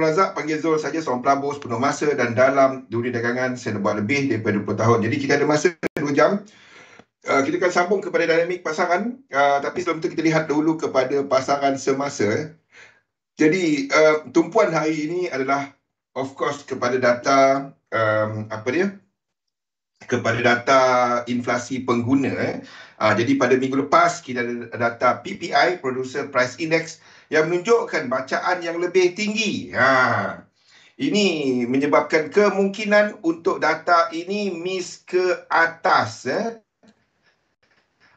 Abdul Razak, panggil Zul saja, seorang pelabur sepenuh masa dan dalam dunia dagangan saya dah buat lebih daripada 20 tahun. Jadi kita ada masa 2 jam. Kita akan sambung kepada dinamik pasaran, tapi sebelum itu kita lihat dulu kepada pasaran semasa. Jadi tumpuan hari ini adalah of course kepada data kepada data inflasi pengguna. Jadi pada minggu lepas kita ada data PPI, Producer Price Index, yang menunjukkan bacaan yang lebih tinggi. Ini menyebabkan kemungkinan untuk data ini miss ke atas.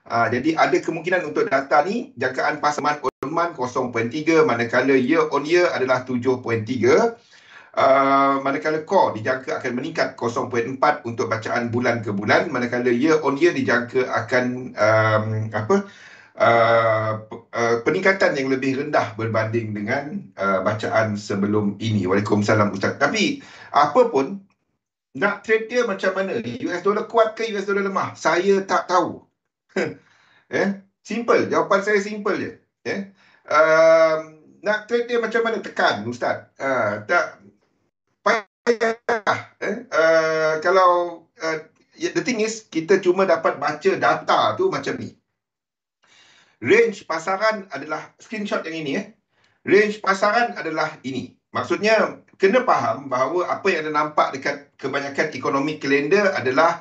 Jadi ada kemungkinan untuk data ni jangkaan pasaran on month 0.3, manakala year on year adalah 7.3. Manakala core dijangka akan meningkat 0.4 untuk bacaan bulan ke bulan, manakala year on year dijangka akan peningkatan yang lebih rendah berbanding dengan bacaan sebelum ini. Waalaikumsalam Ustaz. Tapi apa pun, nak trade dia macam mana? US dollar kuat ke US dollar lemah? Saya tak tahu. Simple, jawapan saya simple je. Nak trade dia macam mana? Tekan Ustaz. Tak payah. Kalau the thing is, kita cuma dapat baca data tu macam ni. Range pasaran adalah screenshot yang ini. Range pasaran adalah ini. Maksudnya, kena faham bahawa apa yang anda nampak dekat kebanyakan ekonomi kalender adalah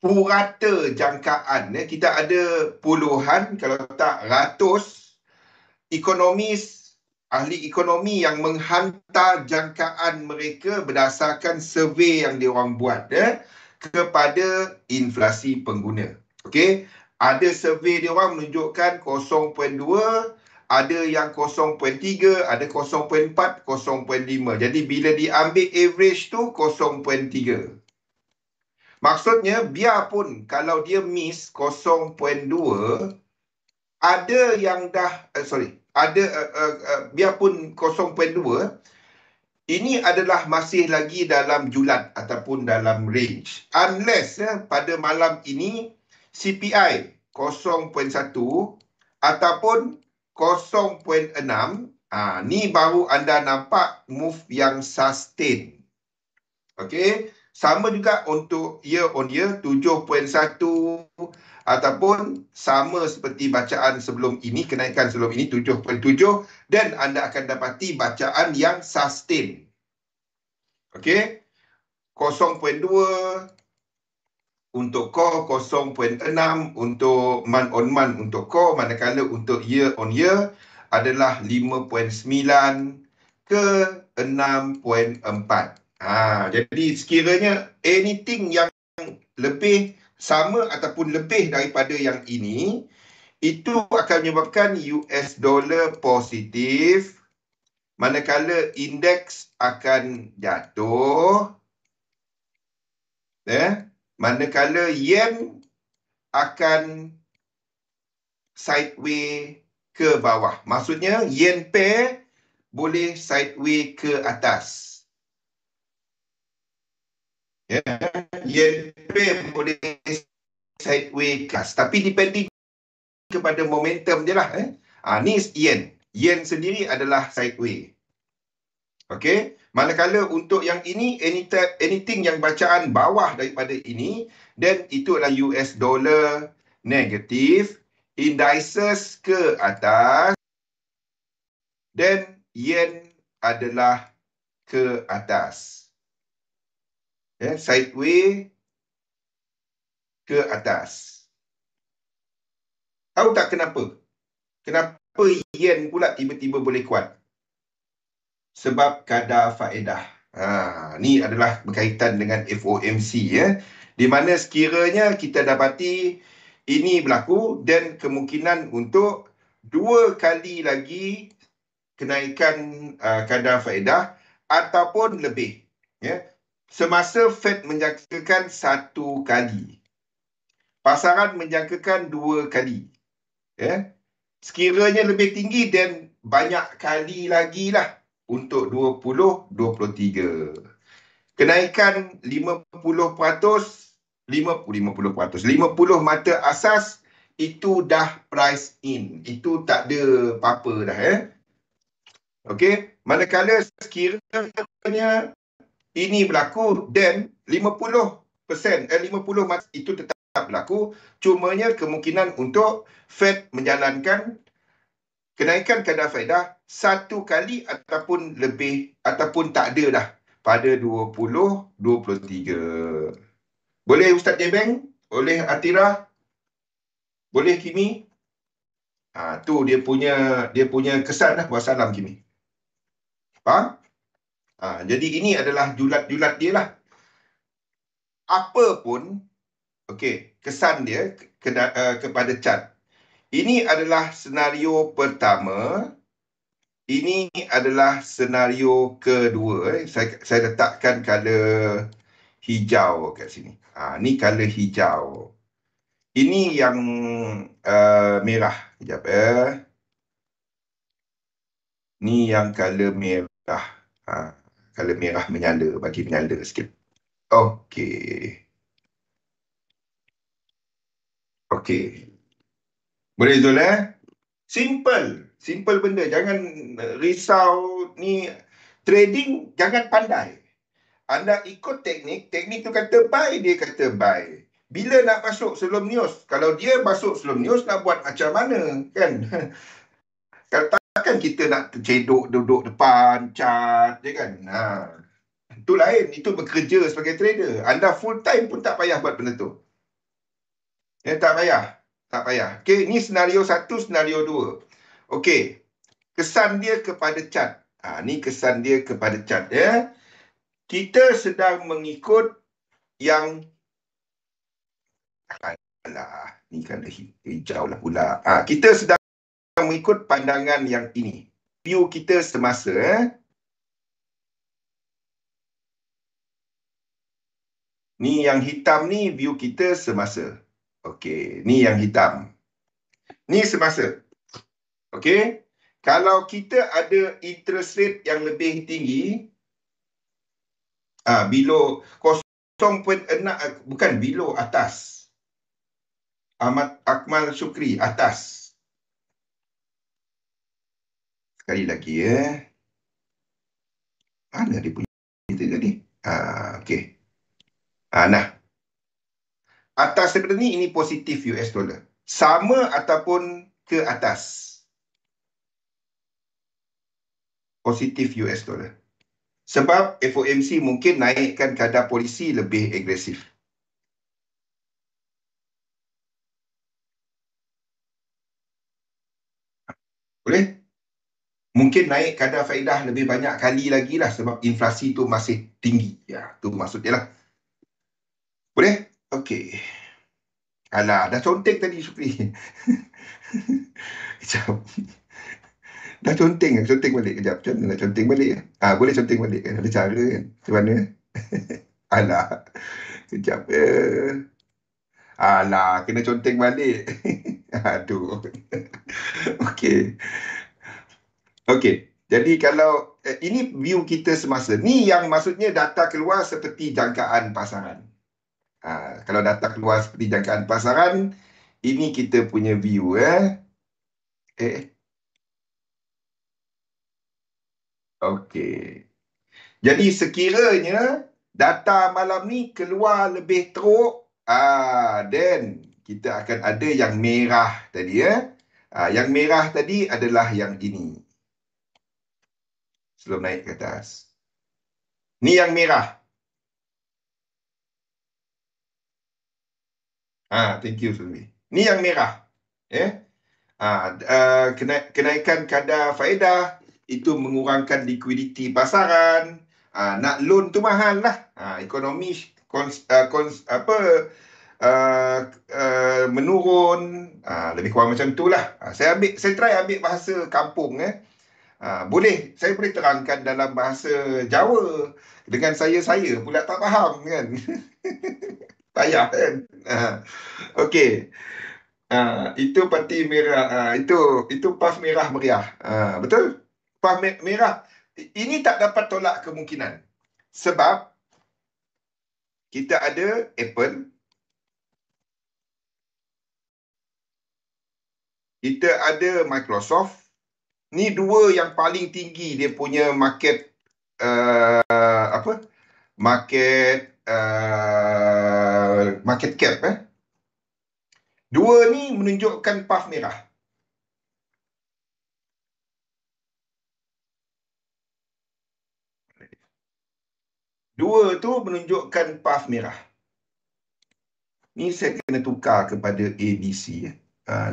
purata jangkaan. Kita ada puluhan, kalau tak ratus ekonomis, ahli ekonomi yang menghantar jangkaan mereka berdasarkan survey yang diorang buat kepada inflasi pengguna. Okey, ada survey diorang menunjukkan 0.2, ada yang 0.3, ada 0.4, 0.5. Jadi bila diambil average tu 0.3. Maksudnya, biarpun kalau dia miss 0.2, ada yang dah, biarpun 0.2, ini adalah masih lagi dalam julat ataupun dalam range. Unless pada malam ini, CPI 0.1 ataupun 0.6, ni baru anda nampak move yang sustain. Okey. Sama juga untuk year on year 7.1 ataupun sama seperti bacaan sebelum ini, kenaikan sebelum ini 7.7, dan anda akan dapati bacaan yang sustain. Okey. 0.2 untuk core, 0.6 untuk month on month untuk core, manakala untuk year on year adalah 5.9 ke 6.4. Jadi sekiranya anything yang lebih sama ataupun lebih daripada yang ini, itu akan menyebabkan US dollar positif, manakala indeks akan jatuh, manakala yen akan sideways ke bawah. Maksudnya yen pair boleh sideways ke atas. Yen pair boleh sideways ke atas. Tapi depending kepada momentum je lah. Ni yen. Yen sendiri adalah sideways. Okey. Manakala untuk yang ini, anything yang bacaan bawah daripada ini, dan itu adalah US dollar negatif, indices ke atas, dan yen adalah ke atas. Sideways ke atas. Tahu tak kenapa? Kenapa yen pula tiba-tiba boleh kuat? Sebab kadar faedah. Ni adalah berkaitan dengan FOMC, di mana sekiranya kita dapati ini berlaku dan kemungkinan untuk 2 kali lagi kenaikan kadar faedah ataupun lebih. Semasa Fed menjangkakan 1 kali, pasaran menjangkakan 2 kali. Sekiranya lebih tinggi dan banyak kali lagi lah untuk 2023. Kenaikan 50%, 50 mata asas, itu dah price in. Itu tak ada apa-apa dah. Okey. Manakala sekiranya ini berlaku, then 50%, 50 itu tetap berlaku. Cumanya kemungkinan untuk Fed menjalankan kenaikan kadar faedah satu kali ataupun lebih, ataupun tak ada dah pada 2023. Boleh Ustaz Jebeng? Boleh Atira? Boleh Kimi? Tu dia punya kesan lah. Wassalam Kimi. Faham? Jadi ini adalah julat-julat dia lah. Apa pun, kesan dia kepada chart. Ini adalah senario pertama. Ini adalah senario kedua. Saya letakkan color hijau kat sini. Ni color hijau. Ini yang merah. Sekejap Ni yang color merah. Color merah menyala. Bagi menyala sikit. Okey. Boleh Zul Simple benda. Jangan risau ni. Trading jangan pandai. Anda ikut teknik tu kata buy, dia kata buy. Bila nak masuk sebelum news? Kalau dia masuk sebelum news, nak buat macam mana? Kan? Katakan kita nak tercedok duduk depan chart, je kan? Itu lain. Itu bekerja sebagai trader. Anda full time pun tak payah buat benda tu. Tak payah. Okey, ni senario 1, senario 2. Okey. Kesan dia kepada chart. Ni kesan dia kepada chart ya. Kita sedang mengikut yang ni kan hijau lah pula. Kita sedang mengikut pandangan yang ini. View kita semasa Ni yang hitam ni view kita semasa. Okey, ni yang hitam. Ni semasa. Okey. Kalau kita ada interest rate yang lebih tinggi, below 0.6, bukan below, atas. Ahmad Akmal Syukri, atas. Sekali lagi mana dia punya itu tadi? Okey. Nah. Atas daripada ni, ini positif US dollar. Sama ataupun ke atas. Positif US dollar. Sebab FOMC mungkin naikkan kadar polisi lebih agresif. Boleh? Mungkin naik kadar faedah lebih banyak kali lagi lah sebab inflasi tu masih tinggi. Ya, tu maksud dia lah. Boleh? Okey. Alah, dah conteng tadi Syukri. Kejap. Dah conteng balik. Kejap, macam mana nak conteng balik? Boleh conteng balik kan? Ada cara kan? Macam mana? Alah. Kejap Alah, kena conteng balik. Aduh. Okey. Jadi kalau ini view kita semasa. Ni yang maksudnya data keluar seperti jangkaan pasaran. Kalau data keluar seperti jangkaan pasaran, ini kita punya view Okey. Jadi sekiranya data malam ni keluar lebih teruk, then kita akan ada yang merah tadi yang merah tadi adalah yang ini. Sebelum naik ke atas. Ni yang merah. Thank you Sulmi. Ni yang merah. Kenaikan kadar faedah itu mengurangkan likuiditi pasaran. Nak loan tu mahal lah. Ekonomi menurun. Lebih kurang macam tu lah. Saya try ambil bahasa kampung. Boleh, saya boleh terangkan dalam bahasa Jawa. Dengan saya pula tak faham kan. Payah kan. Okey. Itu parti merah. Itu puff merah meriah. Betul? Puff merah. Ini tak dapat tolak kemungkinan. Sebab kita ada Apple. Kita ada Microsoft. Ni dua yang paling tinggi dia punya market apa? Market cap Dua ni menunjukkan puff merah. Dua tu menunjukkan puff merah. Ni saya kena tukar kepada ABC.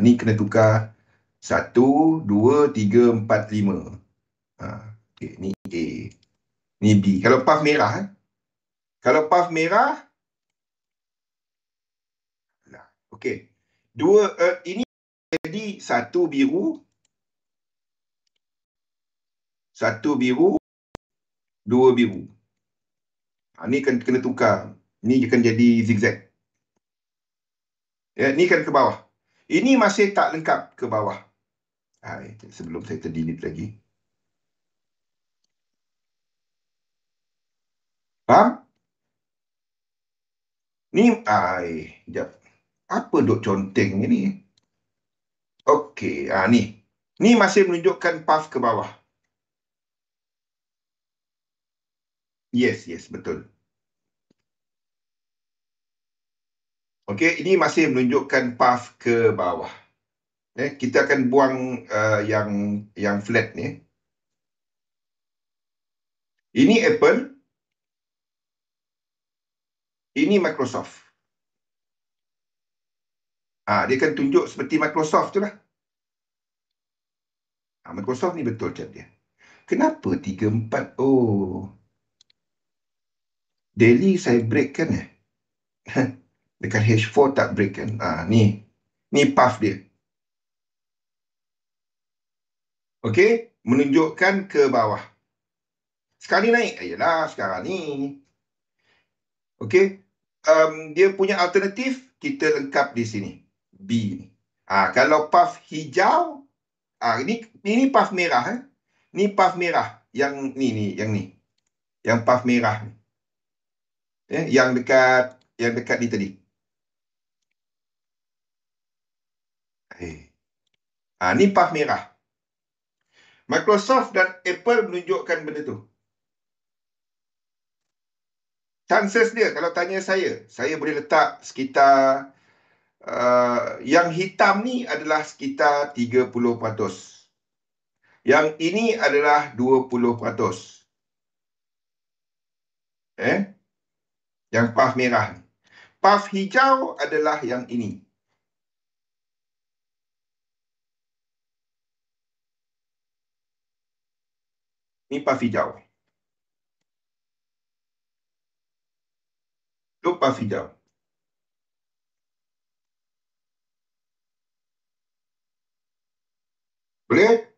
Ni kena tukar 1, 2, 3, 4, 5. Okay, ni A. Ni B. Kalau puff merah. Kalau puff merah. Okey. Ini jadi satu biru. Satu biru. Dua biru. Ni kena tukar. Ni akan jadi zigzag. Ni kan ke bawah. Ini masih tak lengkap ke bawah. Sebelum saya terdelete lagi. Faham? Ni, sekejap. Apa duk conteng ni? Okey, ni. Ni masih menunjukkan puff ke bawah. Yes, betul. Okey, ini masih menunjukkan puff ke bawah. Kita akan buang yang flat ni. Ini Apple. Ini Microsoft. Dia akan tunjuk seperti Microsoft tu lah. Microsoft ni betul cat dia. Kenapa 3-4? Daily saya break kan dekat H4 tak break kan. Ni puff dia. Okey, menunjukkan ke bawah. Sekali naik. Yalah, sekarang ni. Okey. Dia punya alternatif, kita lengkap di sini. B ni. Kalau puff hijau, ini puff merah. Ni puff merah. Yang ni. Yang puff merah ni. Yang dekat ni tadi. Ni puff merah. Microsoft dan Apple menunjukkan benda tu. Chances dia, kalau tanya saya boleh letak sekitar yang hitam ni adalah sekitar 30%. Yang ini adalah 20%. Yang puff merah ni. Puff hijau adalah yang ini. Ni puff hijau. Tu puff hijau. Boleh?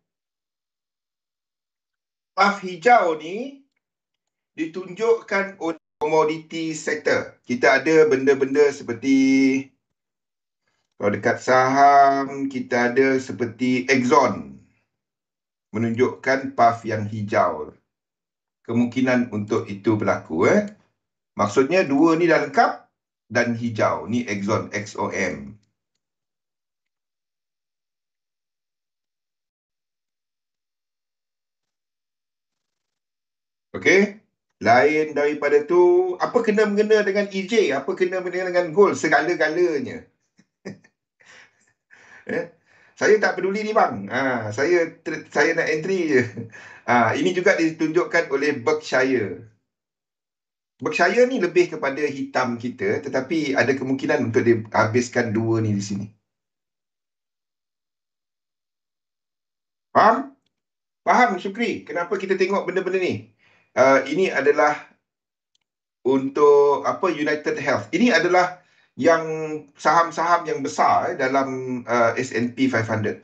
Puff hijau ni ditunjukkan oleh komoditi sektor. Kita ada benda-benda seperti, kalau dekat saham, kita ada seperti Exxon. Menunjukkan puff yang hijau. Kemungkinan untuk itu berlaku. Maksudnya dua ni dah lengkap dan hijau. Ni Exxon, XOM. Okey. Lain daripada tu, apa kena-mengena dengan EJ? Apa kena-mengena dengan gold? Segala-galanya. Saya tak peduli ni bang. Saya nak entry je. Ini juga ditunjukkan oleh Berkshire. Berkshire ni lebih kepada hitam kita, tetapi ada kemungkinan untuk dihabiskan dua ni di sini. Faham? Faham, Syukri? Kenapa kita tengok benda-benda ni? Ini adalah untuk United Health. Ini adalah yang saham-saham yang besar dalam S&P 500.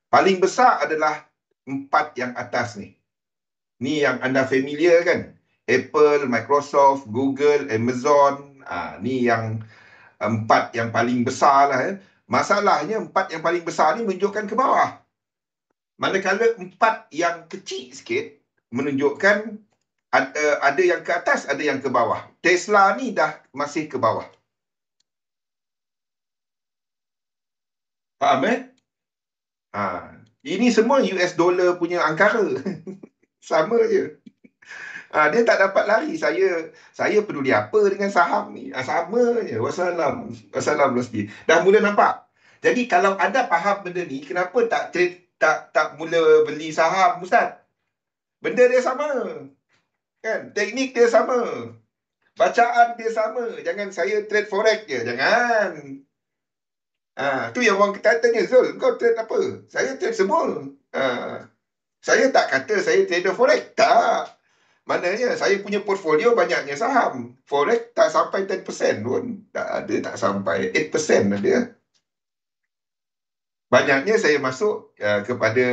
Paling besar adalah 4 yang atas ni. Ni yang anda familiar kan? Apple, Microsoft, Google, Amazon. Ni yang 4 yang paling besar lah. Masalahnya 4 yang paling besar ni menunjukkan ke bawah. Manakala 4 yang kecil sikit menunjukkan ada yang ke atas, ada yang ke bawah. Tesla ni dah masih ke bawah. Faham Ini semua US dollar punya angkara. Sama je. Dia tak dapat lari. Saya peduli apa dengan saham ni? Sama je. Wassalam. Wassalam Rosdi. Dah mula nampak. Jadi kalau anda faham benda ni, kenapa tak trade, tak mula beli saham, Ustaz? Benda dia sama. Kan? Teknik dia sama. Bacaan dia sama. Jangan saya trade forex je. Jangan. Tu yang orang tanya, Zul, kau trade apa? Saya trade semua. Saya tak kata saya trader forex. Tak. Maknanya saya punya portfolio banyaknya saham. Forex tak sampai 10% pun. Tak ada, tak sampai 8% ada. Banyaknya saya masuk kepada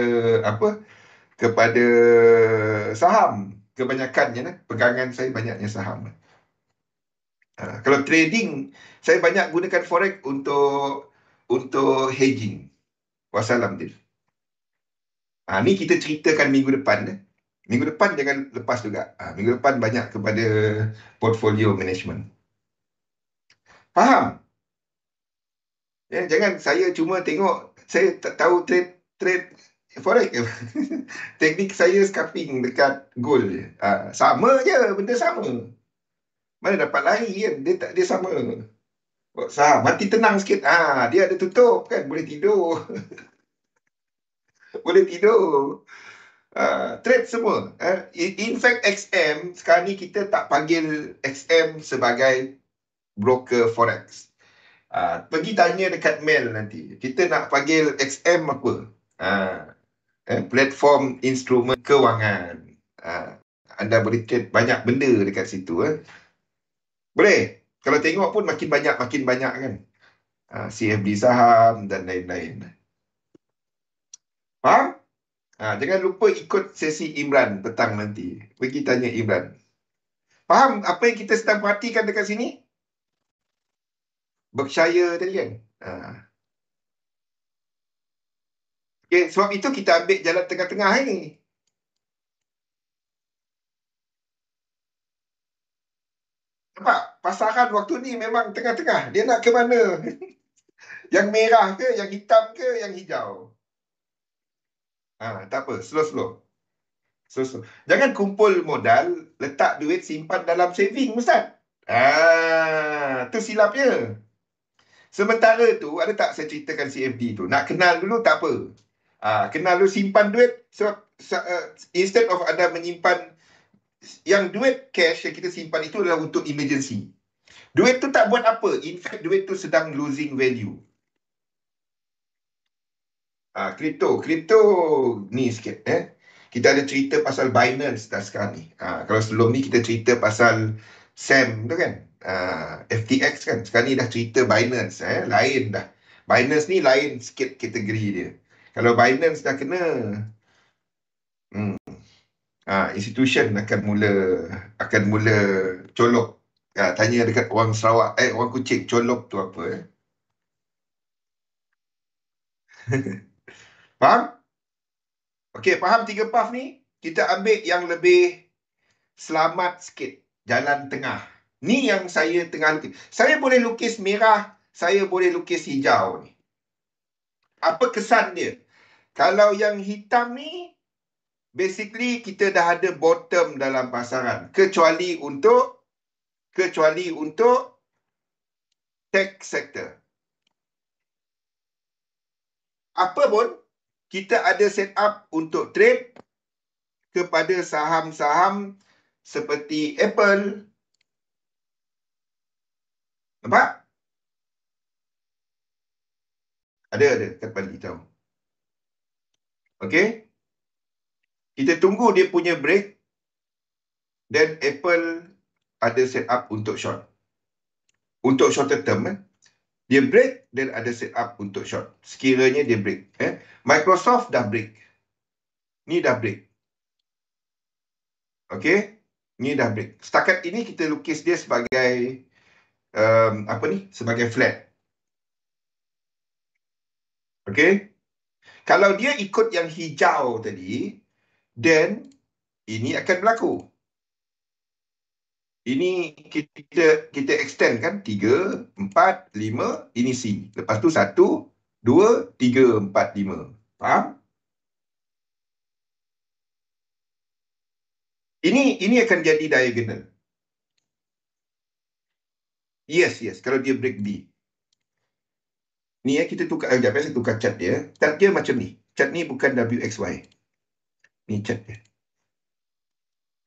apa? Kepada saham. Kebanyakannya pegangan saya banyaknya saham. Kalau trading, saya banyak gunakan forex untuk hedging. Wassalam dia. Ni kita ceritakan minggu depan. Minggu depan jangan lepas juga. Minggu depan banyak kepada portfolio management. Faham? Jangan saya cuma tengok, saya tak tahu trade forex. Teknik saya scalping dekat gold je. Sama je, benda sama. Mana dapat lari kan? Dia sama. Saham, mati tenang sikit. Dia ada tutup kan, boleh tidur. Boleh tidur. Trade semua. In fact, XM, sekarang ni kita tak panggil XM sebagai broker forex. Pergi tanya dekat mail nanti. Kita nak panggil XM apa? Platform instrumen kewangan. Anda boleh trade banyak benda dekat situ. Boleh. Kalau tengok pun makin banyak kan. CFD saham dan lain-lain. Faham? Jangan lupa ikut sesi Imran petang nanti. Pergi tanya Imran. Faham apa yang kita sedang perhatikan dekat sini? Berkshire tadi kan? Okay, sebab itu kita ambil jalan tengah-tengah ini. Nampak? Pasaran waktu ni memang tengah-tengah. Dia nak ke mana? Yang merah ke, yang hitam ke, yang hijau? Tak apa, slow-slow. Jangan kumpul modal, letak duit, simpan dalam saving, Ustaz. Tu silapnya. Sementara tu, ada tak saya ceritakan CFD tu? Nak kenal dulu tak apa. Kenal dulu, simpan duit. Sebab instead of anda menyimpan, yang duit cash yang kita simpan itu adalah untuk emergency. Duit tu tak buat apa. In fact, duit tu sedang losing value. Kripto ni sikit. Kita ada cerita pasal Binance dah sekarang ni. Kalau sebelum ni kita cerita pasal SAM tu kan. FTX kan. Sekarang ni dah cerita Binance. Lain dah. Binance ni lain sikit kategori dia. Kalau Binance dah kena, institution akan mula colok. Tanya dekat orang Sarawak, orang Kuching, colok tu apa? Faham? Okey, faham 3 path ni? Kita ambil yang lebih selamat sikit. Jalan tengah. Ni yang saya tengah lukis. Saya boleh lukis merah, saya boleh lukis hijau ni. Apa kesan dia? Kalau yang hitam ni, basically kita dah ada bottom dalam pasaran. Kecuali untuk tech sector. Apa pun, kita ada set up untuk trade kepada saham-saham seperti Apple. Nampak? Ada kat balik tahu. Okey. Kita tunggu dia punya break. Dan Apple ada set up untuk short. Untuk shorter term. Dia break dan ada set up untuk short. Sekiranya dia break. Microsoft dah break. Ni dah break. Okey. Ni dah break. Setakat ini kita lukis dia sebagai sebagai flat. Okey. Kalau dia ikut yang hijau tadi, then ini akan berlaku. Ini kita extend kan 3, 4, 5, ini C. Lepas tu 1, 2, 3, 4, 5. Faham? Ini akan jadi diagonal. Yes, kalau dia break B. Ni kita tukar, saya tukar cat dia. Cat dia macam ni. Cat ni bukan WXY. Ni cat dia.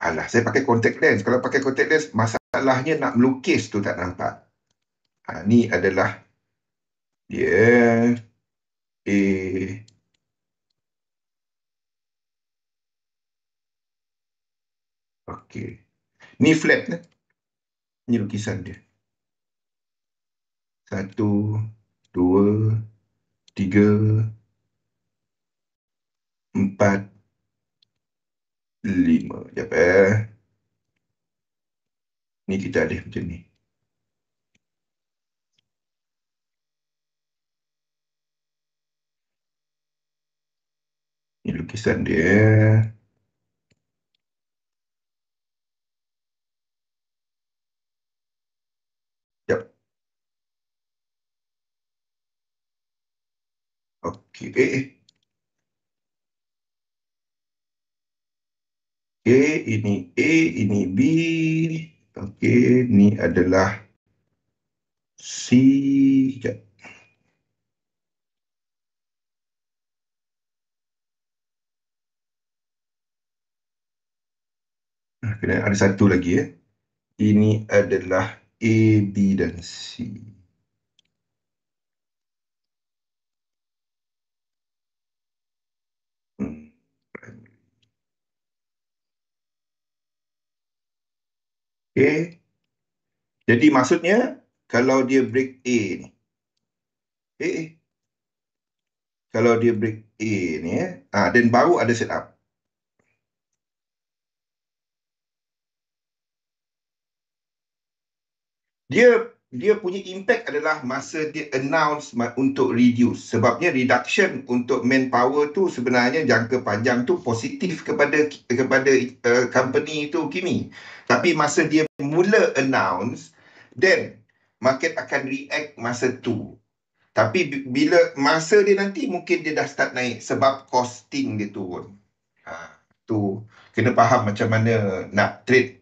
Alah, saya pakai contact lens. Kalau pakai contact lens, masalahnya nak melukis tu tak nampak. Ni adalah dia A. Okey. Ni flat lah. Ni lukisan dia. 1, 2, 3, 4, 5. Sekejap Ni kita ada macam ni. Ni lukisan dia. Sekejap. Okey. Ini A, ini B. Okey, ni adalah C. Sekejap. Kena ada satu lagi Ini adalah A, B dan C. Okey. Jadi maksudnya kalau dia break A ni. Kalau dia break A ni dan baru ada setup. Dia punya impact adalah masa dia announce untuk reduce. Sebabnya reduction untuk manpower tu sebenarnya jangka panjang tu positif kepada company tu Kimi. Tapi masa dia mula announce, then market akan react masa tu. Tapi bila masa dia nanti mungkin dia dah start naik sebab costing dia turun. Tu kena faham macam mana nak trade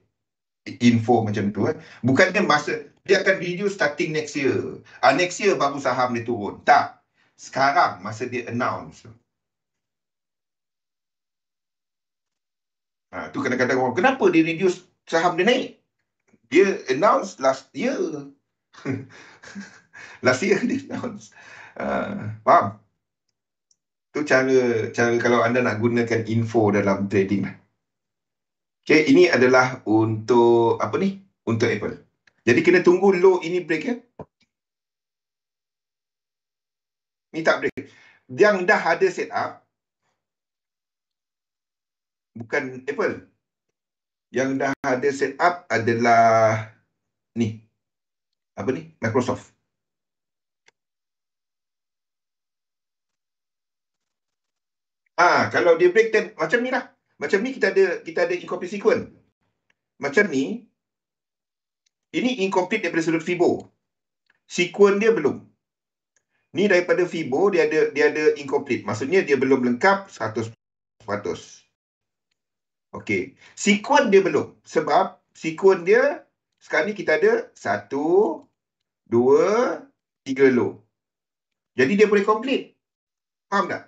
info macam tu bukannya masa dia akan reduce starting next year. Next year baru saham dia turun. Tak. Sekarang masa dia announce. Tu kadang-kadang orang, kenapa dia reduce saham dia naik? Dia announce last year. Last year dia announce. Faham? Tu cara kalau anda nak gunakan info dalam trading. Okay, ini adalah untuk apa ni? Untuk Apple. Jadi kena tunggu low ini break Ni tak break. Yang dah ada setup bukan Apple. Yang dah ada setup adalah ni. Apa ni? Microsoft. Kalau dia break then macam ni lah. Macam ni kita ada incomplete sequence. Macam ni, ini incomplete daripada sudut Fibo. Sequence dia belum. Ni daripada Fibo dia ada incomplete. Maksudnya dia belum lengkap 100%. Okey. Sequence dia belum. Sebab sequence dia sekarang ni kita ada 1, 2, 3 low. Jadi dia boleh complete. Faham tak?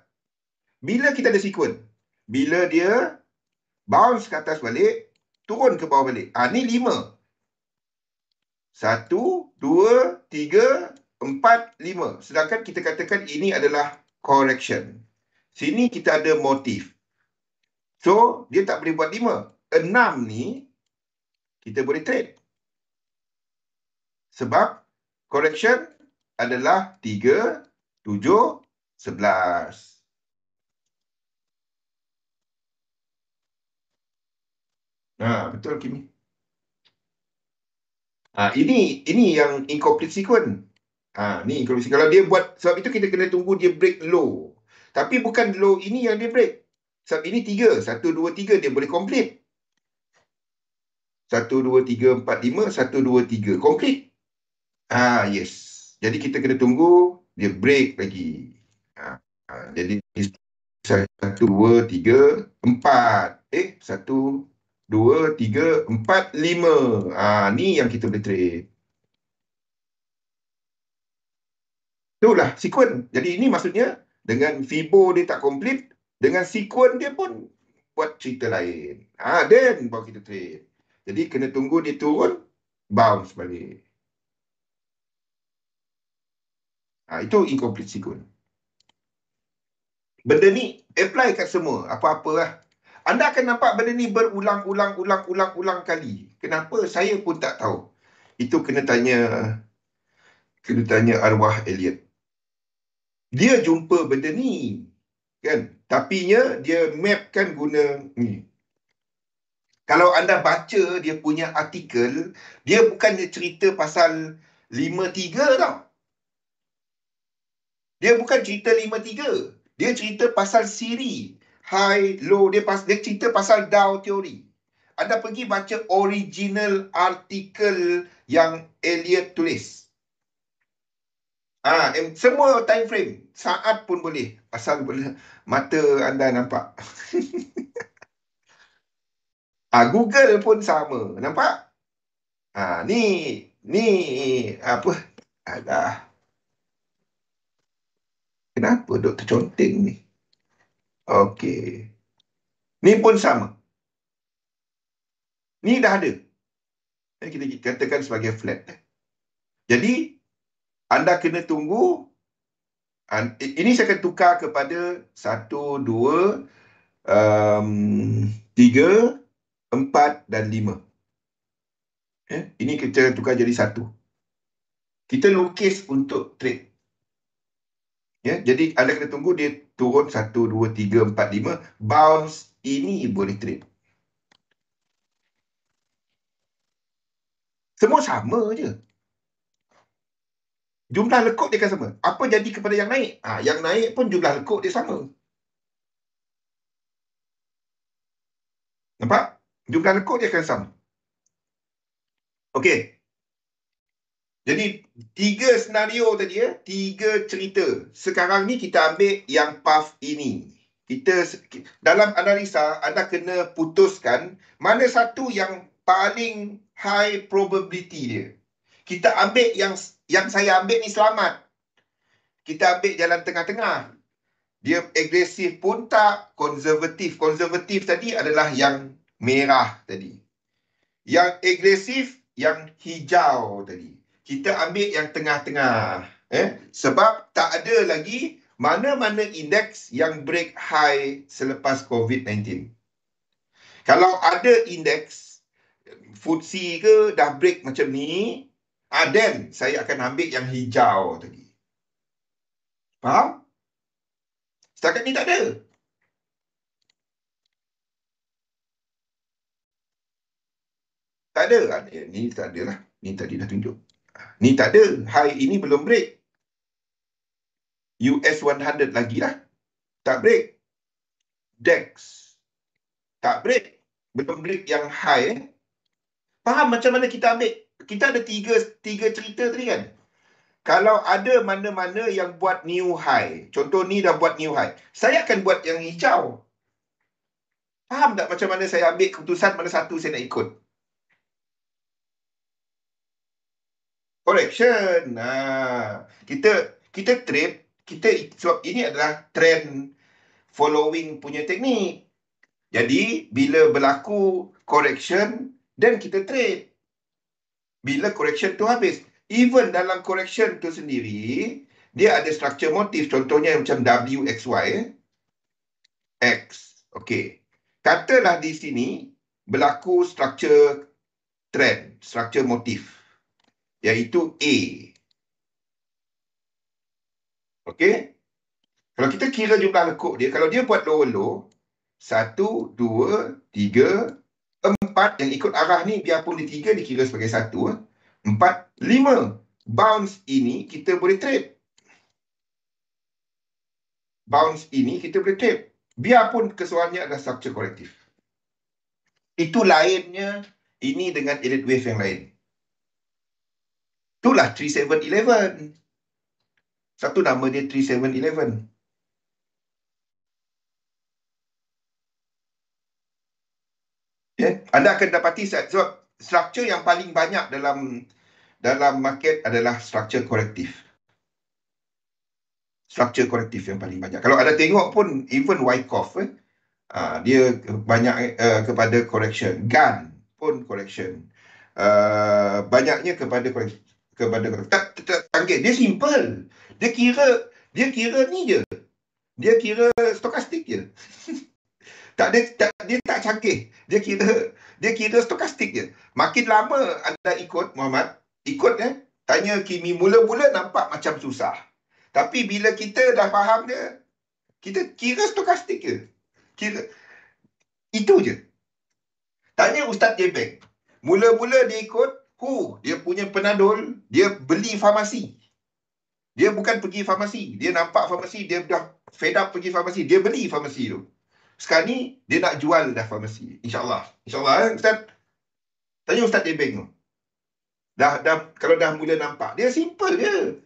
Bila kita ada sequence, bila dia bounce ke atas balik, turun ke bawah balik. Ni 5. 1, 2, 3, 4, 5. Sedangkan kita katakan ini adalah correction. Sini kita ada motif. So, dia tak boleh buat 5. 6 ni, kita boleh trade. Sebab correction adalah 3, 7, 11. Betul Kimi. Ini yang incomplete sequence. Ni incomplete sequence. Kalau dia buat, sebab itu kita kena tunggu dia break low. Tapi bukan low ini yang dia break. Sebab ini 3. 1, 2, 3 dia boleh complete. 1, 2, 3, 4, 5. 1, 2, 3. Complete. Yes. Jadi kita kena tunggu dia break lagi. Jadi 1, 2, 3, 4. 1, 2, 3, 4, 5. Ni yang kita boleh trade. Itulah sequence. Jadi ini maksudnya dengan Fibo dia tak complete, dengan sequence dia pun buat cerita lain. Then baru kita trade. Jadi kena tunggu dia turun, bounce balik. Itu incomplete sequence. Benda ni apply kat semua, apa-apa lah. Anda akan nampak benda ni berulang-ulang kali. Kenapa? Saya pun tak tahu. Itu kena tanya arwah Elliot. Dia jumpa benda ni, kan? Tapinya dia mapkan guna ni. Kalau anda baca dia punya artikel, dia bukannya cerita pasal 53 tau. Dia bukan cerita 53. Dia cerita pasal siri, high, low. Dia cerita pasal Dow teori. Anda pergi baca original artikel yang Elliot tulis. Semua time frame, saat pun boleh, asal boleh mata anda nampak. Google pun sama, nampak? Ni apa? Kenapa Dr. Conteng ni? Okey. Ni pun sama. Ni dah ada. Kita katakan sebagai flat. Jadi, anda kena tunggu. Ini saya akan tukar kepada 1, 2, 3, 4 dan 5. Ini kita tukar jadi 1. Kita lukis untuk trade. Jadi anda kena tunggu dia turun 1, 2, 3, 4, 5. Bounce ini boleh trade. Semua sama je. Jumlah lekuk dia akan sama. Apa jadi kepada yang naik? Yang naik pun jumlah lekuk dia sama. Nampak? Jumlah lekuk dia akan sama. Okey. Jadi, 3 senario tadi 3 cerita. Sekarang ni kita ambil yang path ini. Dalam analisa, anda kena putuskan mana satu yang paling high probability dia. Kita ambil yang saya ambil ni selamat. Kita ambil jalan tengah-tengah. Dia agresif pun tak, konservatif. Konservatif tadi adalah yang merah tadi. Yang agresif, yang hijau tadi. Kita ambil yang tengah-tengah. Sebab tak ada lagi mana-mana indeks yang break high selepas COVID-19. Kalau ada indeks, FTSE ke dah break macam ni, then saya akan ambil yang hijau tadi. Faham? Setakat ni tak ada. Tak ada. Ni tak ada lah. Ni tadi dah tunjuk. Ni tak ada. High ini belum break. US 100 lagi lah. Tak break. DAX. Tak break. Belum break yang high. Faham macam mana kita ambil? Kita ada tiga cerita tadi kan? Kalau ada mana-mana yang buat new high. Contoh ni dah buat new high. Saya akan buat yang hijau. Faham tak macam mana saya ambil keputusan mana satu saya nak ikut? Correction. Kita trade. Sebab ini adalah trend following punya teknik. Jadi, bila berlaku correction, then kita trade. Bila correction tu habis. Even dalam correction tu sendiri, dia ada structure motif. Contohnya macam WXY. X. Okey. Katalah di sini berlaku structure trend, structure motif. Iaitu A. Okey. Kalau kita kira jumlah lekuk dia, kalau dia buat lower-low, 1, 2, 3, 4 yang ikut arah ni, biarpun dia 3 dikira sebagai 1, 4, 5. Bounce ini kita boleh trade. Bounce ini kita boleh trade. Biarpun keseluruhannya adalah structure korektif. Itu lainnya ini dengan elite wave yang lain. Itulah 3711. Satu nama dia 3711. Ya, anda akan dapati sebab struktur yang paling banyak dalam market adalah struktur korektif. Struktur korektif yang paling banyak. Kalau ada tengok pun, even Wyckoff, dia banyak kepada correction. Gun pun correction. Banyaknya kepada correction. Okay, dia simple. Dia kira ni je. Dia kira stokastik je. Dia tak canggih. Dia kira stokastik je. Makin lama anda ikut, Muhammad, ikut tanya Kimi, mula-mula nampak macam susah. Tapi bila kita dah faham dia, kita kira stokastik je. Kira itu je. Tanya Ustaz Jebeng. Mula-mula dia ikut, dia punya penadol, dia beli farmasi. Dia bukan pergi farmasi. Dia nampak farmasi, dia dah fed up pergi farmasi. Dia beli farmasi tu. Sekarang ni, dia nak jual dah farmasi. InsyaAllah. InsyaAllah, Ustaz. Tanya Ustaz Jebeng tu. Kalau dah mula nampak. Dia simple je.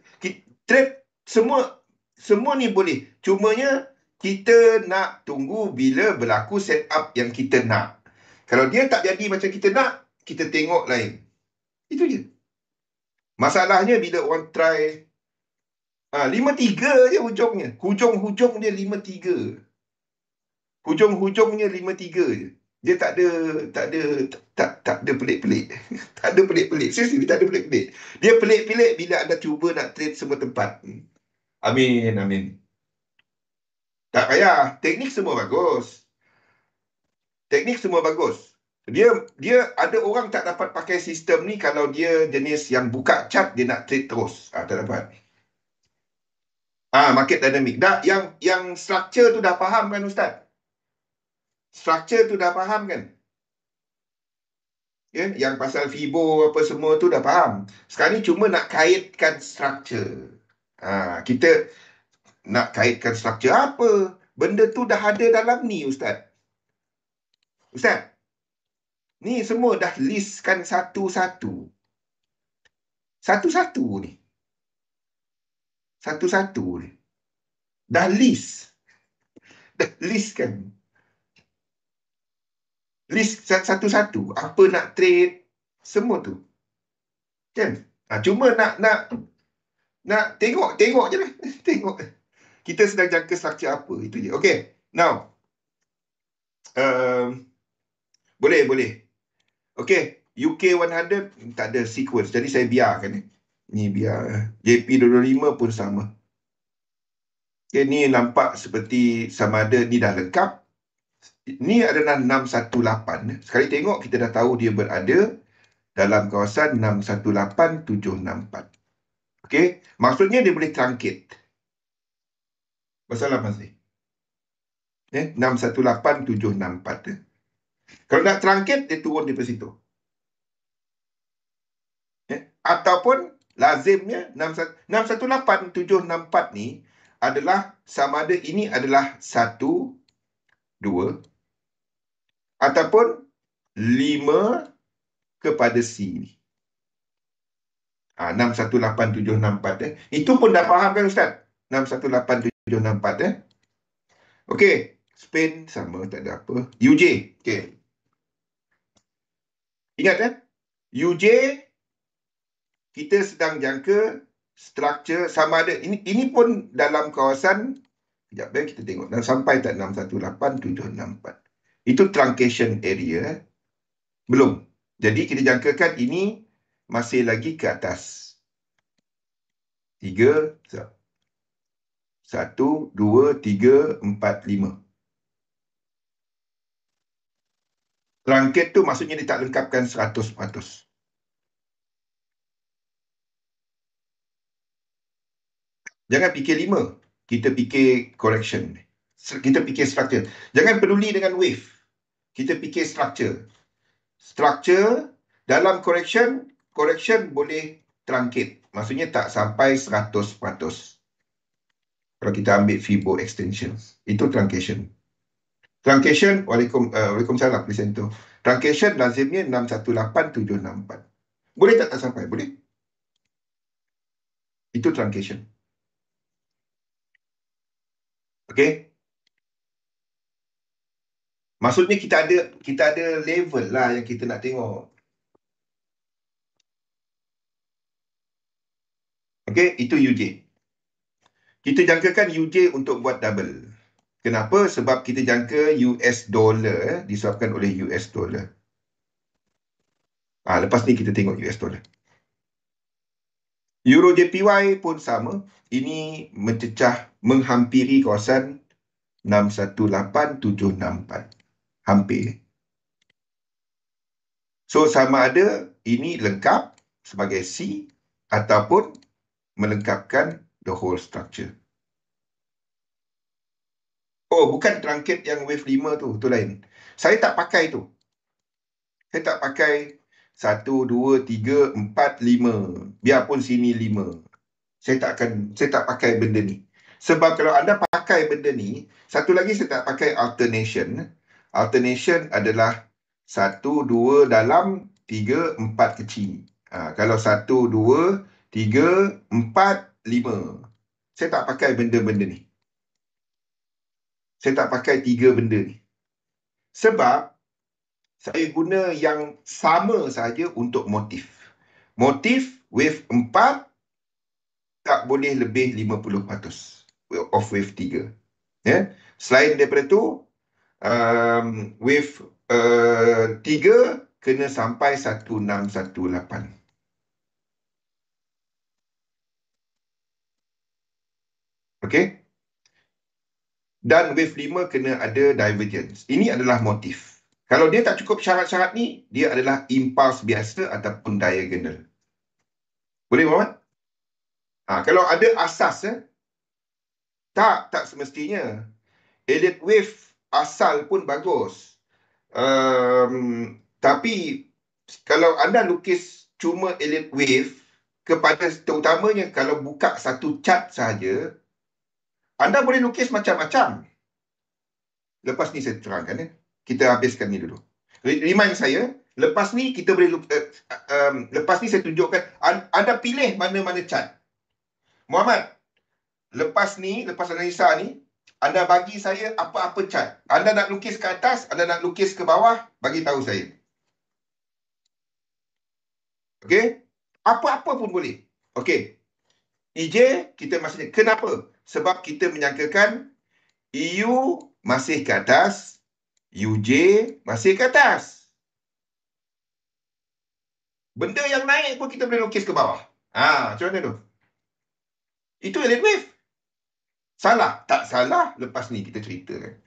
Trade, semua ni boleh. Cumanya, kita nak tunggu bila berlaku set up yang kita nak. Kalau dia tak jadi macam kita nak, kita tengok lain. Itu je. Masalahnya bila orang try 5-3 je hujungnya. Hujung dia 5-3. Hujung-hujungnya 5-3 je. Dia tak ada pelik-pelik. Tak ada pelik-pelik. Seriously, dia tak ada pelik-pelik. Dia pelik-pelik bila anda cuba nak trade semua tempat. Amin. Tak payah. Teknik semua bagus. Dia ada orang tak dapat pakai sistem ni kalau dia jenis yang buka chart, dia nak trade terus. Tak dapat. Market dynamic. Yang structure tu dah faham kan, Ustaz? Structure tu dah faham kan? Yang pasal Fibo apa semua tu dah faham. Sekarang ni cuma nak kaitkan structure. Kita nak kaitkan structure apa? Benda tu dah ada dalam ni, Ustaz. Ni semua dah listkan satu-satu. Satu-satu ni. Dah list. Kan? List satu-satu. Apa nak trade. Semua tu. Kan? Cuma nak tengok je lah. Tengok. Kita sedang jangka structure apa. Itu je. Okay. Now. Boleh. Okay. UK 100 tak ada sequence. Jadi saya biarkan. Ni biar. JP 225 pun sama. Okay. Ni nampak seperti sama ada ni dah lengkap. Ni adalah 618. Sekali tengok kita dah tahu dia berada dalam kawasan 618764. Okey, maksudnya dia boleh truncat. Masalah masih. 618764. Kalau nak truncat, dia turun di situ. Ataupun lazimnya 618764 ni adalah sama ada ini adalah 1, 2 ataupun 5 kepada C ni. 618764. Itu pun dah faham kan, Ustaz? 618764. Okey. Spain sama, tak ada apa. UJ. Okey. Ingat UJ, kita sedang jangka struktur sama ada. Ini pun dalam kawasan, sekejap kita tengok. Dan sampai tak 618764. Itu truncation area. Belum. Jadi kita jangkakan ini masih lagi ke atas. 3, 1, 2, 3, 4, 5. Truncat tu maksudnya dia tak lengkapkan 100%. Jangan fikir 5. Kita fikir correction. Kita fikir structure. Jangan peduli dengan wave. Kita fikir structure. Structure dalam correction boleh truncat. Maksudnya tak sampai 100%. Kalau kita ambil Fibo extension. Itu truncation. Truncation, Waalaikumsalam, Presento. Truncation lazimnya 618764. Boleh tak sampai? Boleh. Itu truncation. Okey. Maksudnya kita ada level lah yang kita nak tengok. Okey, itu UJ. Kita jangkakan UJ untuk buat double. Kenapa? Sebab kita jangka US dollar disebabkan oleh US dollar. Lepas ni kita tengok US dollar. Euro JPY pun sama. Ini mencecah menghampiri kawasan 618764. Hampir. So sama ada ini lengkap sebagai C ataupun melengkapkan the whole structure. Oh, bukan trunket yang wave 5 tu lain. Saya tak pakai tu. Saya tak pakai 1, 2, 3, 4, 5. Biarpun sini 5. Saya tak pakai benda ni. Sebab kalau anda pakai benda ni, satu lagi saya tak pakai alternation. Alternation adalah 1, 2 dalam, 3, 4 kecil. Kalau 1, 2, 3, 4, 5. Saya tak pakai benda-benda ni. Saya tak pakai 3 benda ni. Sebab saya guna yang sama saja untuk motif. Motif wave 4 tak boleh lebih 50% of wave 3. Ya. Selain daripada tu, wave 3 kena sampai 1618. Okey? Dan wave 5 kena ada divergence. Ini adalah motif. Kalau dia tak cukup syarat-syarat ni, dia adalah impulse biasa ataupun diagonal. Boleh, Muhammad? Kalau ada asas, tak semestinya. Elliott wave asal pun bagus. Tapi kalau anda lukis cuma Elliott wave, kepada terutamanya kalau buka satu chart saja, anda boleh lukis macam-macam. Lepas ni saya terangkan. Kita habiskan ni dulu. Remind saya, lepas ni kita boleh lepas ni saya tunjukkan anda pilih mana-mana chart. Muhammad, lepas analisa ni, anda bagi saya apa-apa chart. Anda nak lukis ke atas, anda nak lukis ke bawah, bagi tahu saya. Okey? Apa-apa pun boleh. Okey. EJ kita masih kenapa? Sebab kita menyangkakan EU masih ke atas, UJ masih ke atas. Benda yang naik pun kita boleh lukis ke bawah. Macam mana tu? Itu Elliott wave. Salah? Tak salah. Lepas ni kita ceritakan.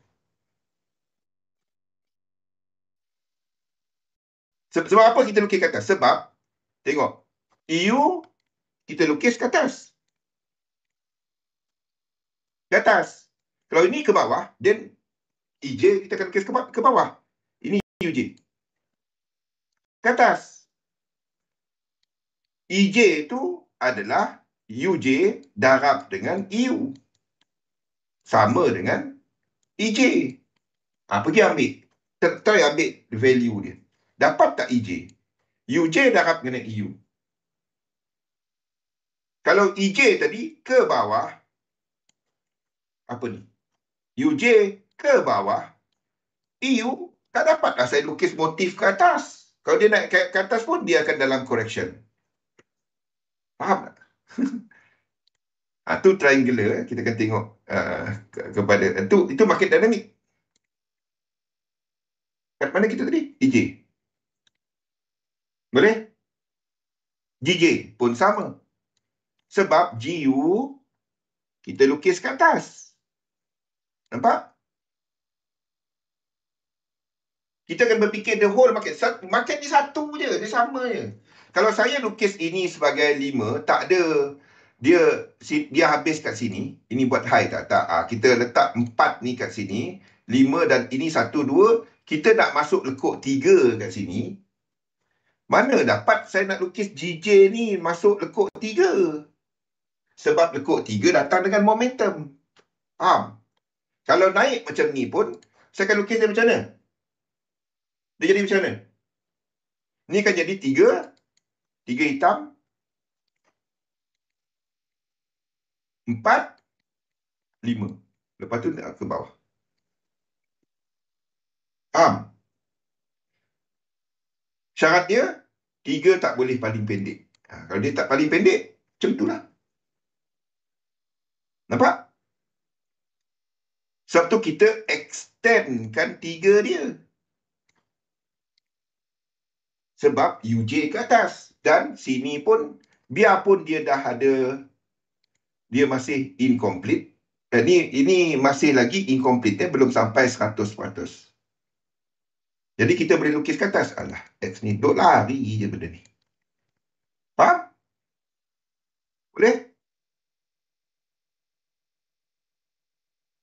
Sebab apa kita lukis ke atas? Sebab, tengok, EU kita lukis ke atas. Ke atas. Kalau ini ke bawah, then EJ kita akan lukis ke bawah. Ini UJ. Ke atas. EJ itu adalah UJ darab dengan EU. Sama dengan EJ. Pergi ambil. Try ambil value dia. Dapat tak EJ? UJ darab dengan EU. Kalau EJ tadi ke bawah, apa ni? UJ ke bawah, EU tak dapat lah saya lukis motif ke atas. Kalau dia naik ke atas pun, dia akan dalam correction. Faham tak? Itu triangular. Kita akan tengok kepada itu market dynamic. Kat mana kita tadi? EJ. Boleh? GJ pun sama. Sebab GU kita lukis ke atas. Nampak? Kita akan berfikir the whole market. Market ni satu je. Dia sama je. Kalau saya lukis ini sebagai 5, tak ada. Dia habis kat sini. Ini buat high tak? Tak. Kita letak 4 ni kat sini. 5 dan ini 1, 2. Kita nak masuk lekuk 3 kat sini. Mana dapat saya nak lukis GJ ni masuk lekuk 3? Sebab lekuk 3 datang dengan momentum. Faham? Kalau naik macam ni pun, saya akan lukis dia macam mana? Dia jadi macam mana? Ni akan jadi 3 hitam, 4, 5. Lepas tu nak ke bawah. Faham? Syarat dia, 3 tak boleh paling pendek. Kalau dia tak paling pendek, macam itulah. Nampak? Sebab tu kita extendkan 3 dia. Sebab UJ ke atas. Dan sini pun, biarpun dia dah ada, dia masih incomplete. Ini masih lagi incomplete, belum sampai 100%. Jadi kita boleh lukis ke atas. Alah, X ni duk lari je benda ni. Faham? Boleh?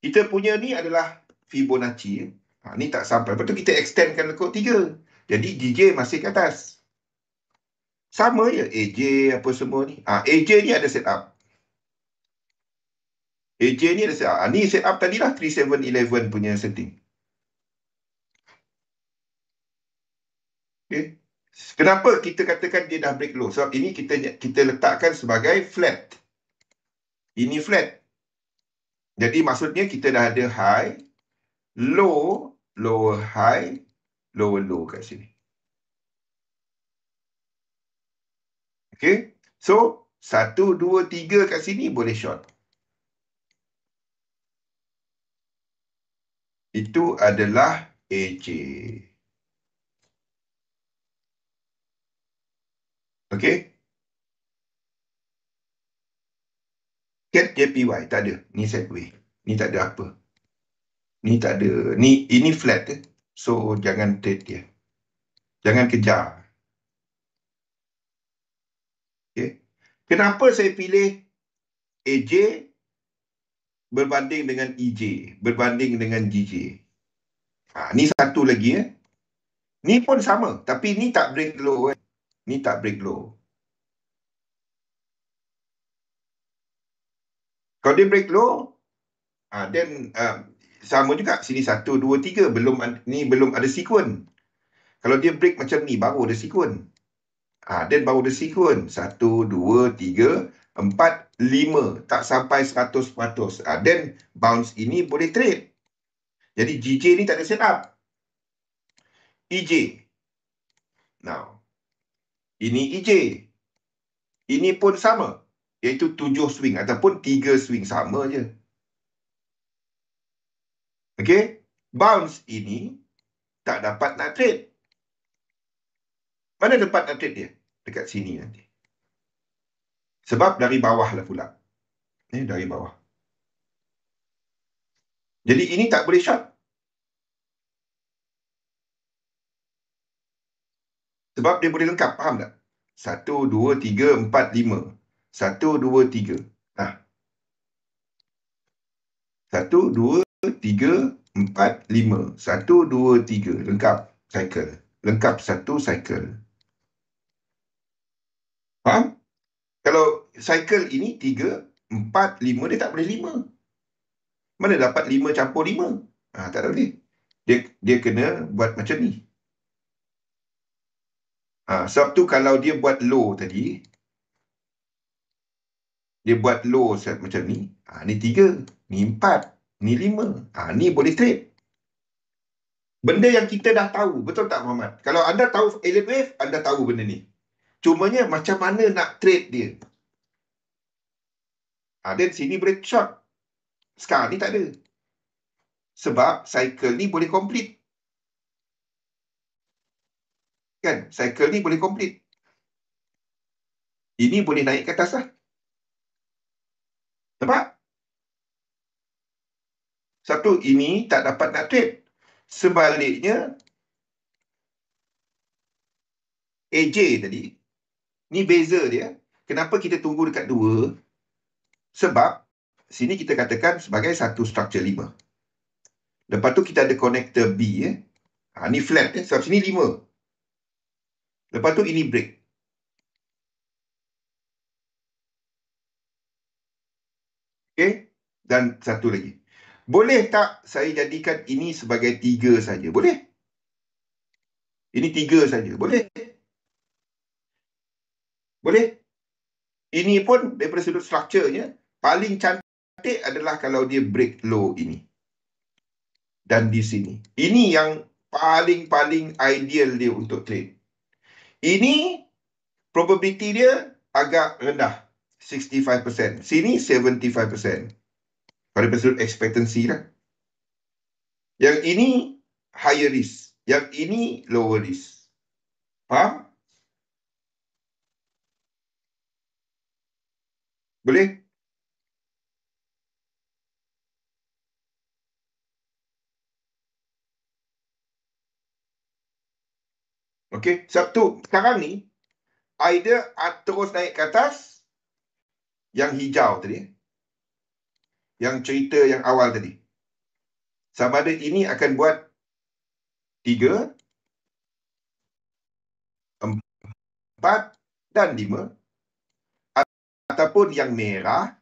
Kita punya ni adalah Fibonacci. Ni tak sampai. Lepas tu kita extendkan lekuk 3. Jadi DJ masih ke atas. Sama je. AJ apa semua ni. AJ ni ada setup. AJ ni ada setup. Ni setup tadilah 3711 punya setting. Okay. Kenapa kita katakan dia dah break low? Sebab ini kita letakkan sebagai flat. Ini flat. Jadi maksudnya kita dah ada high, low, lower high, lower low kat sini. Okay. So, 1, 2, 3 kat sini boleh short. Itu adalah AJ. Okay. Cat JPY, tak ada. Ni sideway. Ni tak ada apa. Ni tak ada. Ini flat. So, jangan trade dia. Jangan kejar. Okay. Kenapa saya pilih AJ berbanding dengan EJ, berbanding dengan GJ? Ni satu lagi. Ni pun sama. Tapi ni tak break low. Ni tak break low. Kalau dia break low, then sama juga. Sini 1, 2, 3. Ni belum ada sequence. Kalau dia break macam ni, baru ada sequence. Then baru ada sequence. 1, 2, 3, 4, 5. Tak sampai 100%. Then bounce ini boleh trade. Jadi GJ ni tak ada setup. EJ. Now, ini EJ. Ini pun sama. Iaitu 7 swing ataupun 3 swing. Sama je. Okay. Bounce ini tak dapat nak trade. Mana tempat nak trade dia? Dekat sini nanti. Sebab dari bawah lah pula. Dari bawah. Jadi ini tak boleh short. Sebab dia boleh lengkap. Faham tak? 1, 2, 3, 4, 5. 1, 2, 3. 1, 2, 3, 4, 5. 1, 2, 3. Lengkap cycle. Lengkap satu cycle. Faham? Kalau cycle ini 3, 4, 5, dia tak boleh 5. Mana dapat 5 campur 5? Tak boleh. Dia kena buat macam ni. Sebab tu kalau dia buat low tadi, dia buat low macam ni, ni 3, ni 4, ni 5. Ni boleh trade. Benda yang kita dah tahu. Betul tak, Muhammad? Kalau anda tahu Elliott Wave, anda tahu benda ni. Cumanya macam mana nak trade dia. Dan sini boleh short. Sekarang ni tak ada. Sebab cycle ni boleh complete. Kan? Cycle ni boleh complete. Ini boleh naik ke atas lah. Nampak? Satu, ini tak dapat nak trade. Sebaliknya, AJ tadi, ni beza dia. Kenapa kita tunggu dekat 2? Sebab, sini kita katakan sebagai satu structure 5. Lepas tu kita ada connector B. Ni flat. Sebab sini 5. Lepas tu ini break. Okay. Dan satu lagi. Boleh tak saya jadikan ini sebagai 3 saja? Boleh. Ini 3 saja. Boleh. Boleh. Ini pun daripada sudut structure-nya, paling cantik adalah kalau dia break low ini. Dan di sini. Ini yang paling ideal dia untuk trade. Ini probability dia agak rendah, 65%. Sini 75%. Pada absolute expectancy lah. Yang ini higher risk. Yang ini lower risk. Faham? Boleh? Okey. Sebab tu, sekarang ni, either terus naik ke atas, yang hijau tadi, yang cerita yang awal tadi. Sama ada ini akan buat 3, 4 dan 5, ataupun yang merah,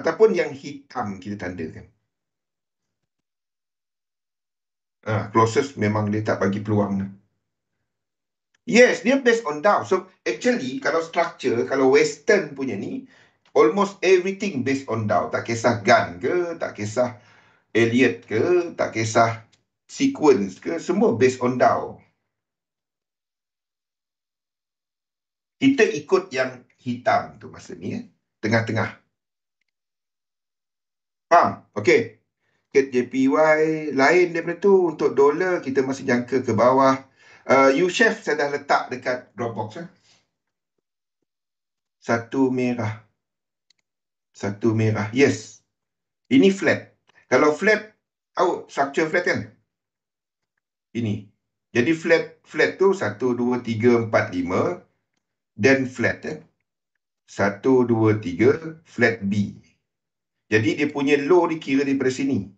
ataupun yang hitam kita tandakan. Closest memang dia tak bagi peluang. Yes, dia based on Dow. So actually kalau structure, kalau Western punya ni, almost everything based on Dow. Tak kisah Gann ke, tak kisah Elliott ke, tak kisah sequence ke, semua based on Dow. Kita ikut yang hitam tu masa ni, tengah-tengah. Faham? Okey. JPY lain daripada tu. Untuk dolar kita masih jangka ke bawah. U-Chef saya dah letak dekat Dropbox. Satu merah. Satu merah. Yes. Ini flat. Kalau flat, tahu structure flat kan? Ini. Jadi flat tu 1, 2, 3, 4, 5. Dan flat. 1, 2, 3. Flat B. Jadi dia punya low dikira daripada sini.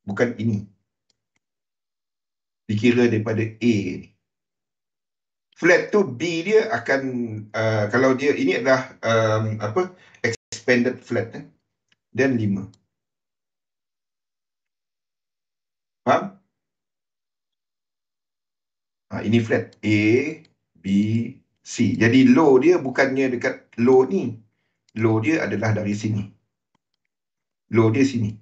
Bukan ini. Dikira daripada A ni. Flat tu B dia akan kalau dia ini adalah expanded flat dan 5. Faham? Ini flat A, B, C. Jadi low dia bukannya dekat low ni. Low dia adalah dari sini. Low dia sini.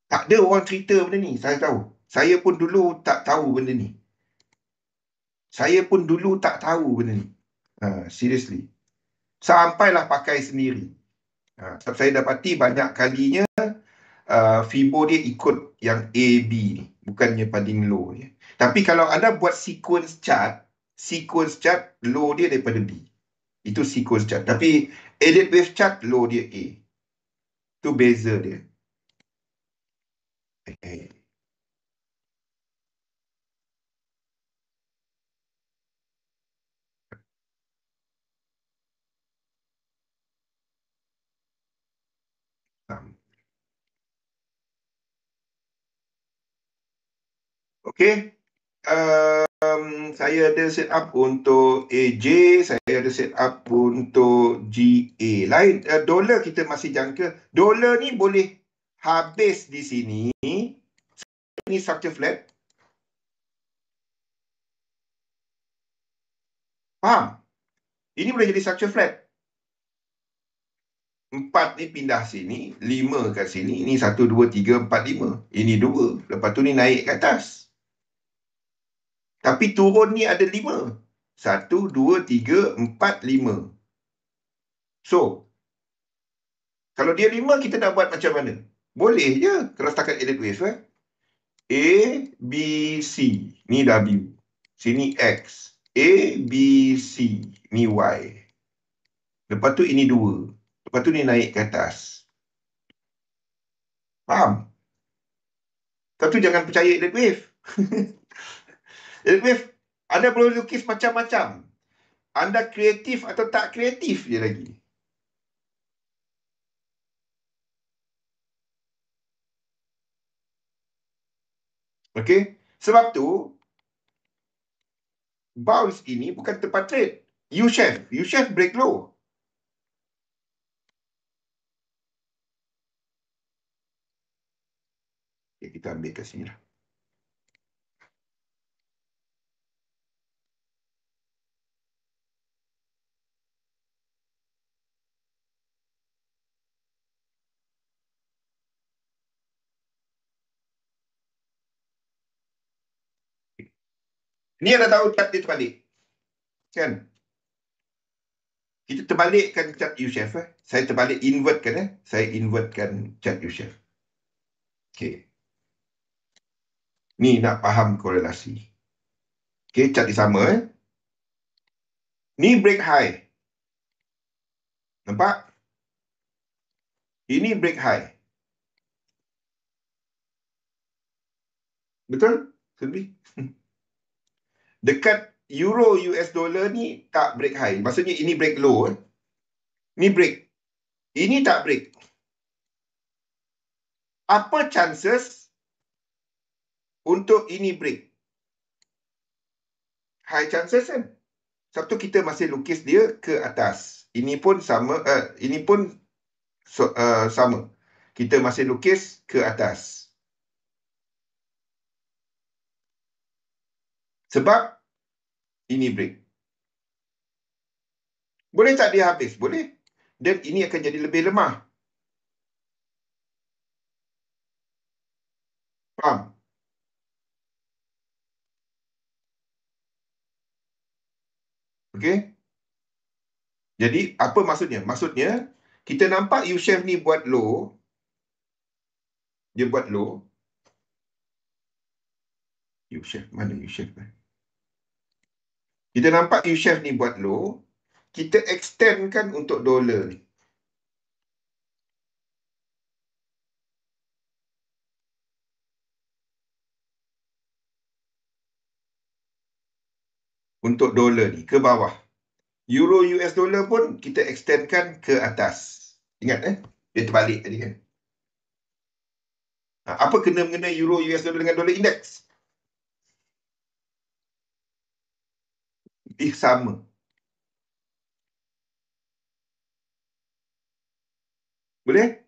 Tak ada orang cerita benda ni, saya tahu. Saya pun dulu tak tahu benda ni. Saya pun dulu tak tahu benda ni. Seriously. Sampailah pakai sendiri. Sebab saya dapati banyak kalinya Fibo dia ikut yang A, B ni. Bukannya paling low je. Tapi kalau anda buat sequence chart low dia daripada B. Itu sequence chart. Tapi edit wave chart low dia A. Itu beza dia. Okey. Saya ada set up untuk AJ, saya ada set up untuk GA. Lain, dolar kita masih jangka. Dolar ni boleh habis di sini. Ini structure flat. Faham? Ini boleh jadi structure flat. 4 ni pindah sini, 5 kat sini. Ini 1, 2, 3, 4, 5. Ini 2. Lepas tu ni naik ke atas. Tapi turun ni ada 5. 1, 2, 3, 4, 5. So, kalau dia 5, kita nak buat macam mana? Boleh je kalau setakat edit wave. A, B, C. Ni W. Sini X. A, B, C. Ni Y. Lepas tu ini 2. Lepas tu ni naik ke atas. Faham? Tapi jangan percaya edit wave. Edit wave, anda boleh lukis macam-macam. Anda kreatif atau tak kreatif je lagi. Okey? Sebab tu, bounce ini bukan tempat trade. U-Chef break low. Okay, kita ambil kat sini lah. Ni anda tahu chart dia terbalik. Kan? Kita terbalikkan chart U-shape. Saya terbalik, invertkan. Saya invertkan chart U-shape. Okay. Ni nak faham korelasi. Okay, chart dia sama. Ni break high. Nampak? Ini break high. Betul? Sedih. Dekat euro US dollar ni tak break high. Maksudnya ini break low. Ni break. Ini tak break. Apa chances untuk ini break? High chances kan? Sebab tu kita masih lukis dia ke atas. Ini pun sama. Ini pun sama. Kita masih lukis ke atas. Sebab ini break. Boleh tak dia habis? Boleh. Dan ini akan jadi lebih lemah. Faham? Okey. Jadi, apa maksudnya? Maksudnya, kita nampak U-shape ni buat low. Dia buat low. U-shape. Mana U-shape? Kita nampak U-shape ni buat low. Kita extendkan untuk dolar ni. Untuk dolar ni, ke bawah. Euro US dollar pun kita extendkan ke atas. Ingat dia terbalik tadi kan. Apa kena-mengena Euro US dollar dengan dolar index? Dia sama. Boleh?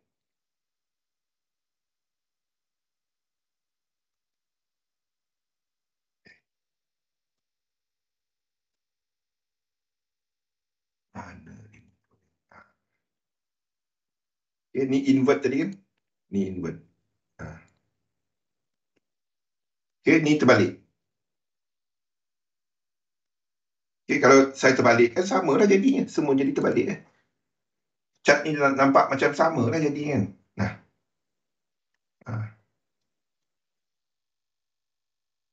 Mana ni? Ni invert tadi kan? Ni invert. Okay, ni terbalik. Okay, kalau saya terbalik kan sama lah jadinya. Semua jadi terbalik Chart ni nampak macam sama lah jadinya kan. Nah.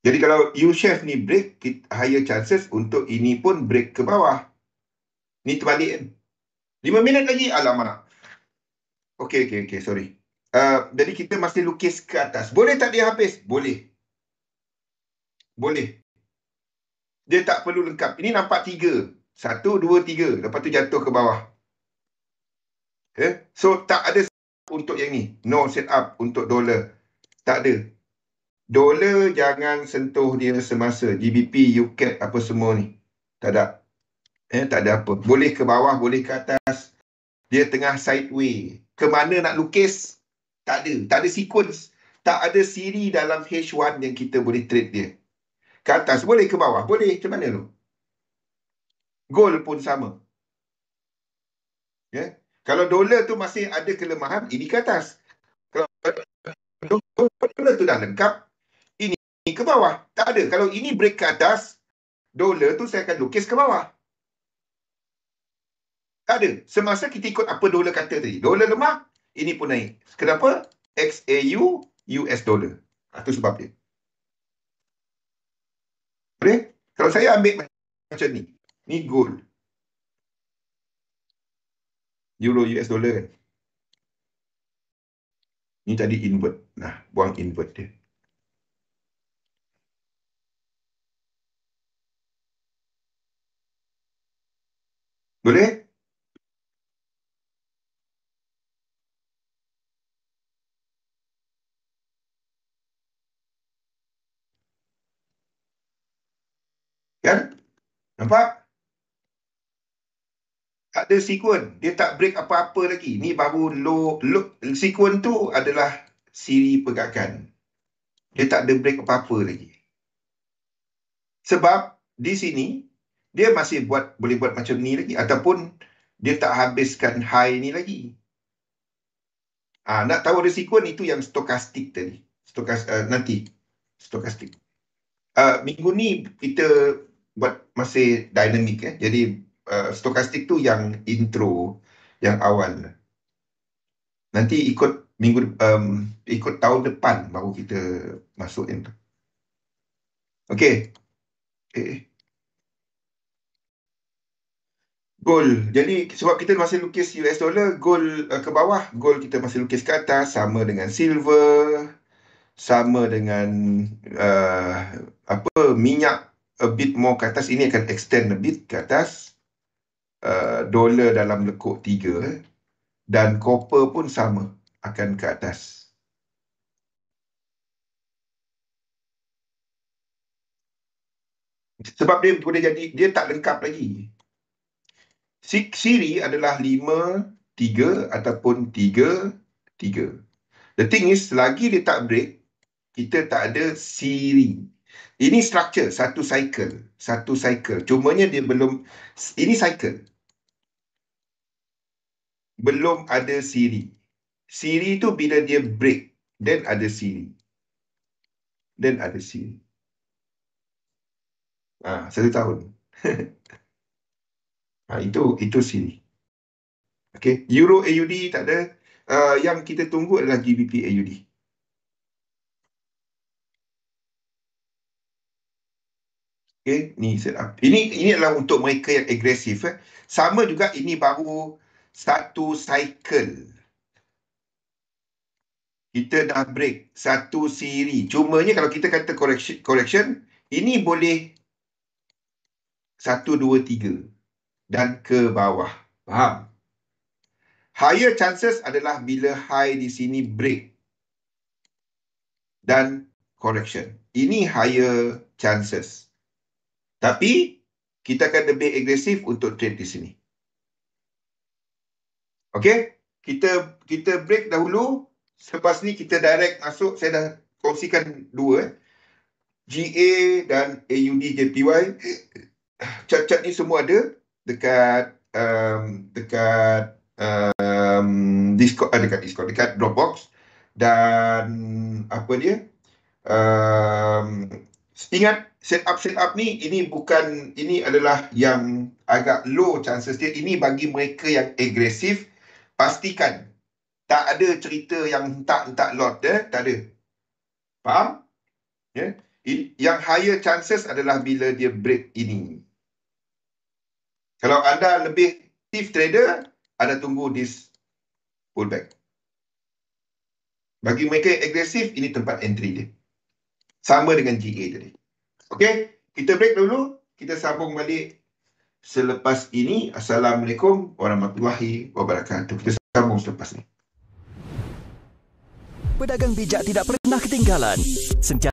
Jadi kalau U-shape ni break, higher chances untuk ini pun break ke bawah. Ni terbalik kan. 5 minit lagi, alamak. Okey, sorry. Jadi kita masih lukis ke atas. Boleh tak dia habis? Boleh. Boleh. Dia tak perlu lengkap. Ini nampak 3. 1, 2, 3. Lepas tu jatuh ke bawah. So, tak ada untuk yang ni. No set up untuk dolar. Tak ada. Dolar jangan sentuh dia semasa. GBP, UCAD, apa semua ni. Tak ada. Tak ada apa. Boleh ke bawah, boleh ke atas. Dia tengah sideway. Ke mana nak lukis? Tak ada. Tak ada sequence. Tak ada siri dalam H1 yang kita boleh trade dia. Ke atas boleh, ke bawah boleh. Macam mana tu? Gold pun sama. Kalau dolar tu masih ada kelemahan, ini ke atas. Kalau dolar tu dah lengkap, ini ke bawah. Tak ada. Kalau ini break ke atas, dolar tu saya akan lukis ke bawah. Tak ada. Semasa kita ikut apa dolar kata tadi. Dolar lemah, ini pun naik. Kenapa? XAU US dollar. Itu sebab dia. Boleh? Kalau saya ambil macam ni. Ni gold. Euro US dollar kan. Ni tadi invert. Nah, buang invert dia. Boleh? Kan? Nampak? Tak ada sequence. Dia tak break apa-apa lagi. Ni baru low. Sequence tu adalah siri pergerakan. Dia tak ada break apa-apa lagi. Sebab di sini, dia masih boleh buat macam ni lagi. Ataupun dia tak habiskan high ni lagi. Nak tahu ada sequence itu yang stokastik tadi. Nanti. Stokastik. minggu ni kita buat masih dynamic Jadi stokastik tu yang intro, yang awal. Nanti ikut tahun depan baru kita masuk yang tu. Okey. Gold. Jadi sebab kita masih lukis US dollar, gold ke bawah, gold kita masih lukis ke atas, sama dengan silver, sama dengan minyak a bit more ke atas. Ini akan extend a bit ke atas. Dolar dalam lekuk 3 dan copper pun sama, akan ke atas. Sebab dia boleh jadi, dia tak lengkap lagi. Siri adalah 5, 3 ataupun 3, 3. The thing is, selagi dia tak break, kita tak ada siri. Ini structure, satu cycle. Cumanya dia belum, ini cycle. Belum ada siri. Siri tu bila dia break, then ada siri. Satu tahun. Itu siri. Okay. Euro AUD tak ada. Yang kita tunggu adalah GBP AUD. Okay, ni setup. Ini adalah untuk mereka yang agresif. Sama juga, ini baru satu cycle. Kita dah break satu siri. Cumanya kalau kita kata correction, ini boleh 1, 2, 3 dan ke bawah. Faham? Higher chances adalah bila high di sini break dan correction. Ini higher chances. Tapi kita akan lebih agresif untuk trade di sini. Okey, kita break dahulu. Selepas ni kita direct masuk. Saya dah kongsikan dua, GA dan AUD JPY. Cat-cat ni semua ada dekat Discord, dekat Dropbox. Dan apa dia? Ingat, setup ni, ini adalah yang agak low chances dia. Ini bagi mereka yang agresif. Pastikan tak ada cerita yang tak lot, tak ada. Faham? Yang higher chances adalah bila dia break ini. Kalau anda lebih active trader, anda tunggu this pullback. Bagi mereka yang agresif, ini tempat entry dia. Sama dengan GA tadi. Okey, kita break dulu. Kita sambung balik selepas ini. Assalamualaikum warahmatullahi wabarakatuh. Kita sambung selepas ini. Pedagang bijak tidak pernah ketinggalan.